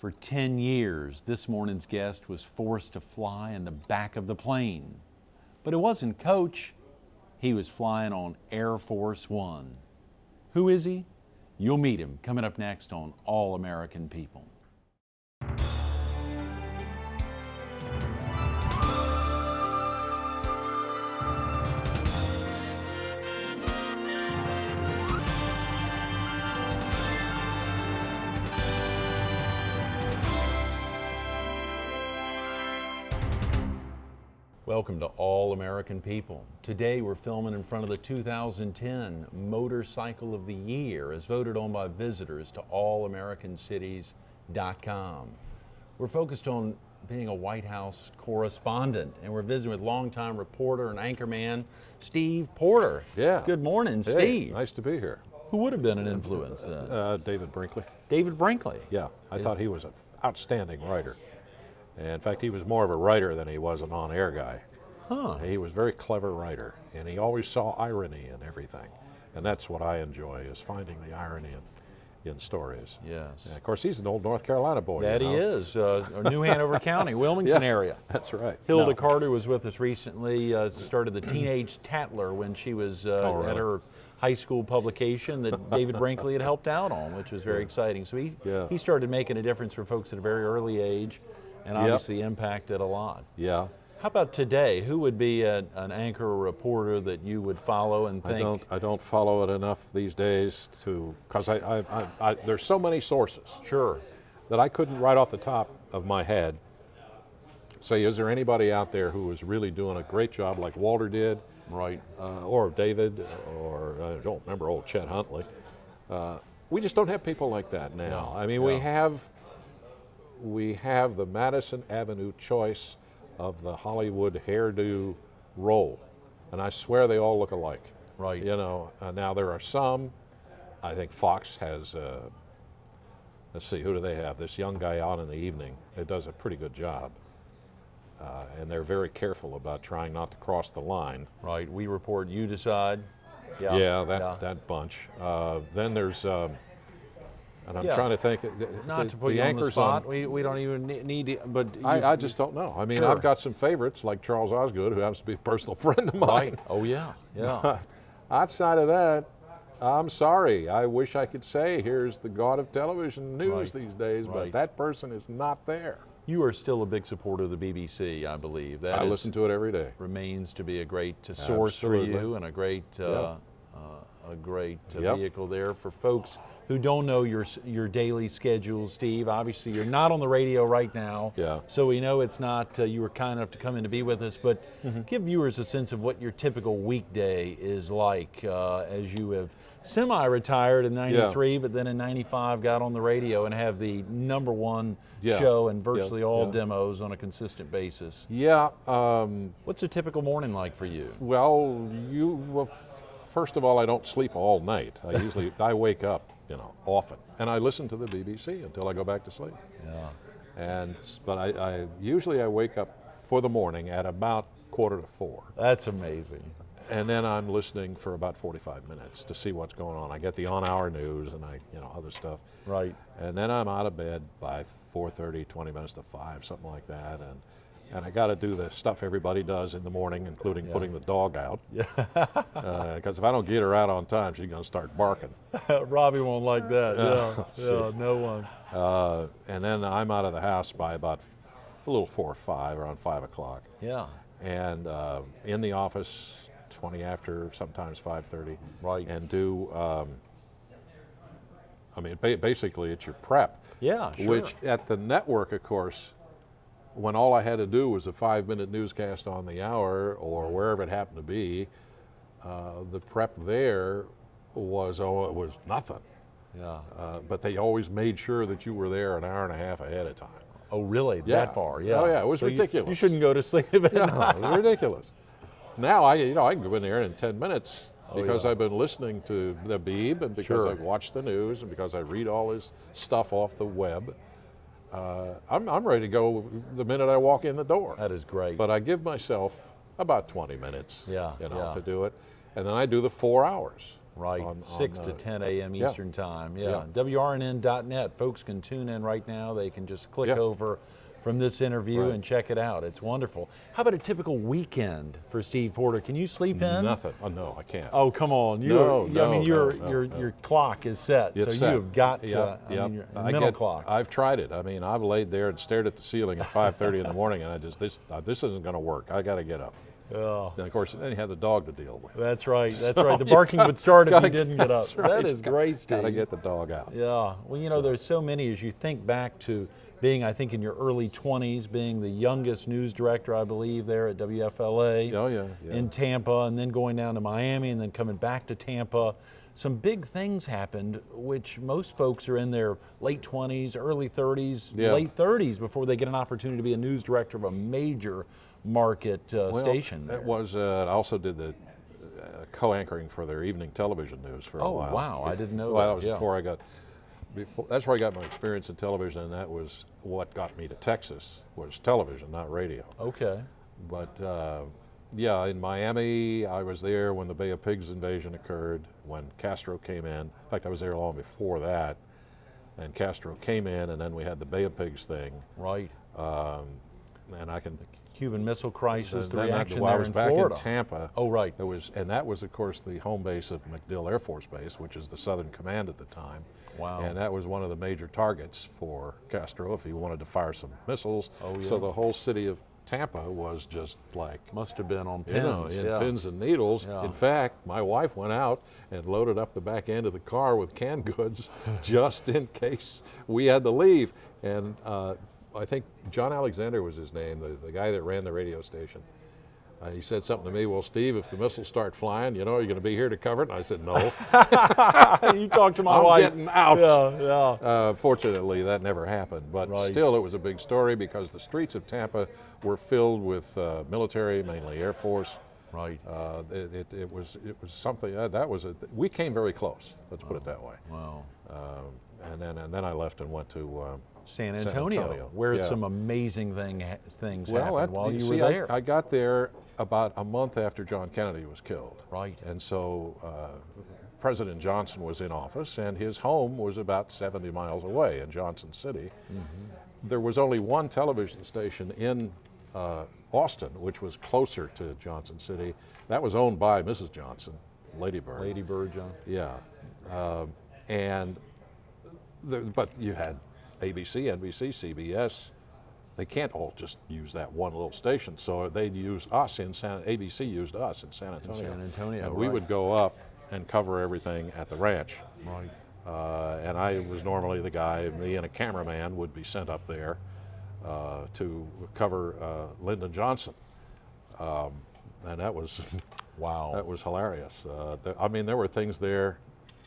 For 10 years, this morning's guest was forced to fly in the back of the plane. But it wasn't Coach. He was flying on Air Force One. Who is he? You'll meet him coming up next on All American People. Welcome to All American People. Today we're filming in front of the 2010 Motorcycle of the Year as voted on by visitors to allamericancities.com. We're focused on being a White House correspondent, and we're visiting with longtime reporter and anchorman Steve Porter. Yeah. Good morning, Hey, Steve. nice to be here. Who would have been an influence then? David Brinkley. David Brinkley. Yeah, I thought he was an outstanding writer. And in fact, he was more of a writer than he was an on-air guy. Huh. He was a very clever writer, and he always saw irony in everything. And that's what I enjoy, is finding the irony in stories. Yes. And of course, he's an old North Carolina boy. That you know? he is. New Hanover County, Wilmington Yeah, area. That's right. Hilda No. Carter was with us recently, started the Teenage Tattler when she was really? at her high school publication that David Brinkley had helped out on, which was very exciting. So he started making a difference for folks at a very early age and obviously impacted a lot. Yeah. How about today? Who would be an anchor or reporter that you would follow and think? I don't follow it enough these days because there's so many sources. Sure. That I couldn't right off the top of my head say, is there anybody out there who is really doing a great job like Walter did? Right. Or David, or I don't remember old Chet Huntley. We just don't have people like that now. No. I mean, we have the Madison Avenue choice of the Hollywood hairdo role, and I swear they all look alike. Right. You know, now there are some. I think Fox has. Let's see, who do they have? This young guy on in the evening that does a pretty good job, and they're very careful about trying not to cross the line. Right. We report, you decide. Yeah, that bunch. Then there's. And I'm trying to think. Not to put you on the spot. We don't even need to, but I just don't know. I mean, Sure. I've got some favorites like Charles Osgood, who happens to be a personal friend of mine. Right. Oh yeah. Yeah. Outside of that, I'm sorry. I wish I could say here's the god of television news these days, but that person is not there. You are still a big supporter of the BBC, I believe. That I listen to it every day. Remains to be a great source for you and a great vehicle there for folks who don't know your daily schedule, Steve. Obviously, you're not on the radio right now, so we know it's not, you were kind enough to come in to be with us, but give viewers a sense of what your typical weekday is like as you have semi-retired in '93, but then in '95 got on the radio and have the #1 show and virtually all demos on a consistent basis. Yeah. What's a typical morning like for you? Well, first of all, I don't sleep all night. I wake up, often, and I listen to the BBC until I go back to sleep. Yeah. But I usually wake up for the morning at about 3:45. That's amazing. And then I'm listening for about 45 minutes to see what's going on. I get the on-hour news and other stuff. Right. And then I'm out of bed by 4:30, 20 minutes to 5, something like that. And I got to do the stuff everybody does in the morning, including putting the dog out. Yeah. Because if I don't get her out on time, she's going to start barking. Robbie won't like that. No one. And then I'm out of the house by about a little 4 or 5, around 5 o'clock. Yeah. And in the office 20 after, sometimes 5:30. Right. And do. Basically, it's your prep. Yeah. Sure. Which at the network, of course, when all I had to do was a 5-minute newscast on the hour or wherever it happened to be, the prep there was nothing. Yeah. But they always made sure that you were there an hour and a half ahead of time. Oh, really? Yeah. That far? Yeah. Oh, yeah. It was ridiculous. You shouldn't go to sleep at night. It was ridiculous. Now I can go in there in 10 minutes because I've been listening to the Beeb and because I've watched the news and because I read all his stuff off the web. I'm ready to go the minute I walk in the door. That is great. But I give myself about 20 minutes, to do it, and then I do the 4 hours. Right, 6 to 10 a.m. Yeah. Eastern time. Yeah. WRNN.net. Folks can tune in right now. They can just click over from this interview and check it out. It's wonderful. How about a typical weekend for Steve Porter? Can you sleep in? Nothing. Oh, no, I can't. Oh, come on. Your clock is set, so set. you've got to. Yep. I mean, clock. I've tried it. I mean, I've laid there and stared at the ceiling at 5:30 in the morning, and I just this isn't going to work. I got to get up. Oh. And of course, then you have the dog to deal with. That's right. That's right. The barking would start if you didn't get up. Right. That is great, Steve. Got to get the dog out. Yeah. Well, you know, there's so many as you think back to being, I think, in your early 20s, being the youngest news director, I believe, there at WFLA. Oh, yeah. In Tampa, and then going down to Miami, and then coming back to Tampa. Some big things happened, which most folks are in their late 20s, early 30s, late 30s before they get an opportunity to be a news director of a major market station there. It was, I also did the co-anchoring for their evening television news for a while. Oh, wow, I didn't know that. Well, that was before I got, that's where I got my experience in television, and that was what got me to Texas, was television, not radio. Okay. But yeah, in Miami, I was there when the Bay of Pigs invasion occurred, when Castro came in. In fact, I was there long before that, and Castro came in, and then we had the Bay of Pigs thing. Right. And I can... Cuban Missile Crisis, the reaction there in was back Florida. in Tampa. Oh, right. And that was, of course, the home base of MacDill Air Force Base, which is the Southern Command at the time. Wow. And that was one of the major targets for Castro if he wanted to fire some missiles. Oh, yeah. So the whole city of Tampa was just like... Must have been on pins. You know, in pins and needles. Yeah. In fact, my wife went out and loaded up the back end of the car with canned goods just in case we had to leave. And I think John Alexander was his name, the guy that ran the radio station. He said something to me, well, Steve, if the missiles start flying, you know, are you going to be here to cover it? And I said, no. You talked to my wife. I'm getting out. Yeah. Fortunately, that never happened. But still, it was a big story because the streets of Tampa were filled with military, mainly Air Force. Right. It was something, we came very close, let's put it that way. Wow. And then I left and went to San Antonio, where some amazing things happened while you were there. I got there about a month after John Kennedy was killed. Right. And so President Johnson was in office, and his home was about 70 miles away in Johnson City. Mm-hmm. There was only one television station in Austin, which was closer to Johnson City. That was owned by Mrs. Johnson, Lady Bird. Lady Bird, John. Yeah. But you had ABC, NBC, CBS. They can't all just use that one little station, so they'd use us in ABC used us in San Antonio. In San Antonio, and we would go up and cover everything at the ranch. Right. And I was normally the guy, me and a cameraman would be sent up there to cover Lyndon Johnson. And that was, wow. That was hilarious. I mean, there were things there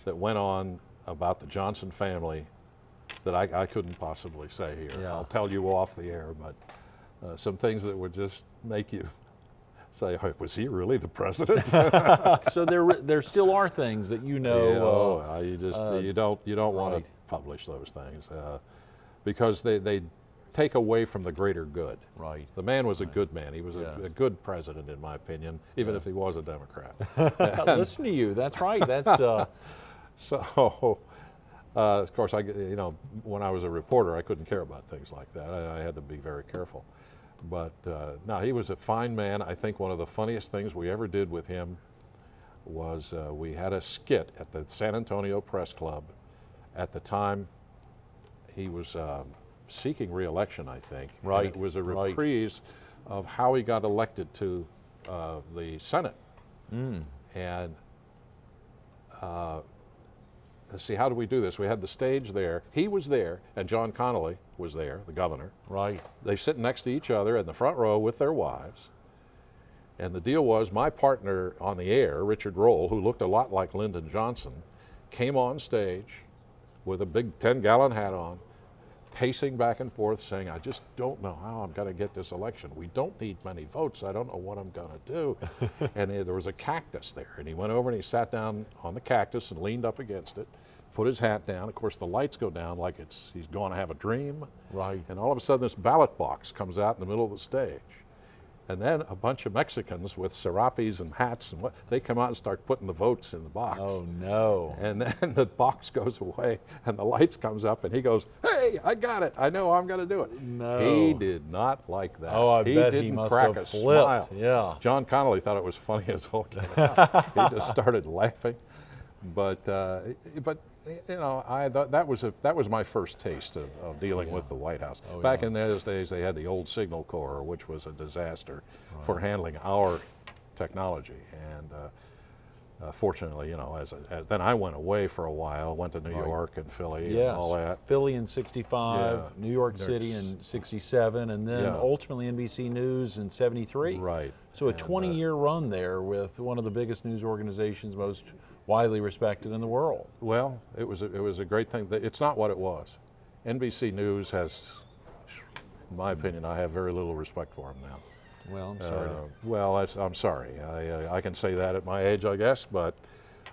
that went on about the Johnson family that I couldn't possibly say here. Yeah. I'll tell you off the air, but some things that would just make you say, hey, was he really the president? So there still are things that you know. You don't want to publish those things because they take away from the greater good. Right. The man was a good man. He was a good president, in my opinion, even if he was a Democrat. Listen to you. That's right. That's. So, of course, when I was a reporter, I couldn't care about things like that. I had to be very careful. But no, he was a fine man. I think one of the funniest things we ever did with him was we had a skit at the San Antonio Press Club. At the time, he was seeking re-election, I think. Right. And it was a reprise of how he got elected to the Senate. Mm. And let's see, how do we do this? We had the stage there. He was there, and John Connolly was there, the governor. Right. They sit next to each other in the front row with their wives. And the deal was, my partner on the air, Richard Roll, who looked a lot like Lyndon Johnson, came on stage with a big 10-gallon hat on, pacing back and forth, saying, I just don't know how I'm going to get this election. We don't need many votes. I don't know what I'm going to do. And there was a cactus there. And he went over and he sat down on the cactus and leaned up against it, put his hat down. Of course, the lights go down like he's going to have a dream. Right. And all of a sudden, this ballot box comes out in the middle of the stage. And then a bunch of Mexicans with serapes and hats and what, they come out and start putting the votes in the box. Oh no. And then the box goes away and the lights comes up and he goes, "Hey, I got it. I know I'm going to do it." No. He did not like that. Oh, I bet he didn't must crack have a flipped. smile. Yeah. John Connolly thought it was funny as all get out. He just started laughing. But you know, that was my first taste of dealing with the White House. Back in those days, they had the old Signal Corps, which was a disaster for handling our technology. And fortunately, you know, then I went away for a while, went to New York and Philly and all that. Philly in '65, New York City in '67, and then ultimately NBC News in '73. Right. So a 20-year run there with one of the biggest news organizations, most widely respected in the world. Well, it was a great thing. It's not what it was. NBC News has, in my opinion, I have very little respect for them now. Well, I'm sorry. I'm sorry. I can say that at my age, I guess. But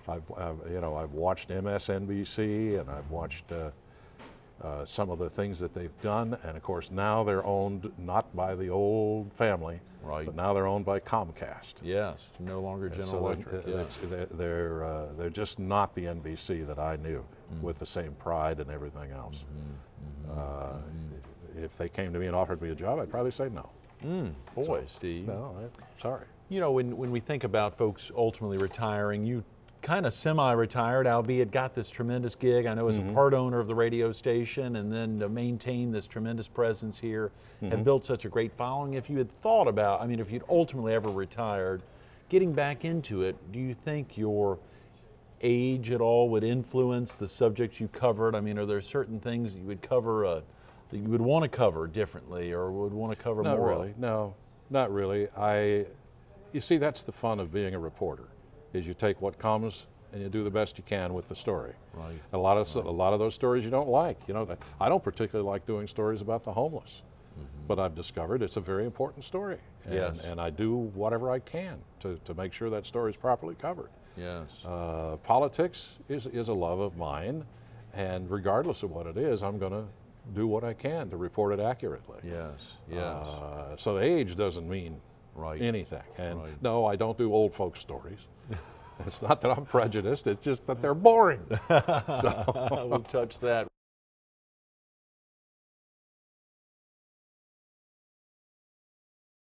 I've watched MSNBC and I've watched some of the things that they've done, and of course now they're owned not by the old family, but now they're owned by Comcast. Yes, no longer General Electric. They're just not the NBC that I knew with the same pride and everything else. If they came to me and offered me a job, I'd probably say no. Boy, Steve. No, sorry. You know, when we think about folks ultimately retiring, you kind of semi-retired, albeit got this tremendous gig. I know as a part owner of the radio station, and then to maintain this tremendous presence here, have built such a great following. If you had thought about, I mean, if you'd ultimately ever retired, getting back into it, do you think your age at all would influence the subjects you covered? I mean, are there certain things you would cover that you would want to cover differently, or would want to cover more? Not really. No, not really. You see, that's the fun of being a reporter. Is you take what comes and you do the best you can with the story. Right. A lot of those stories you don't like. You know, I don't particularly like doing stories about the homeless, but I've discovered it's a very important story. And I do whatever I can to make sure that story is properly covered. Yes. Politics is a love of mine, and regardless of what it is, I'm going to do what I can to report it accurately. Yes. Yes. So age doesn't mean anything. And no, I don't do old folks stories. It's not that I'm prejudiced, it's just that they're boring. We'll touch that.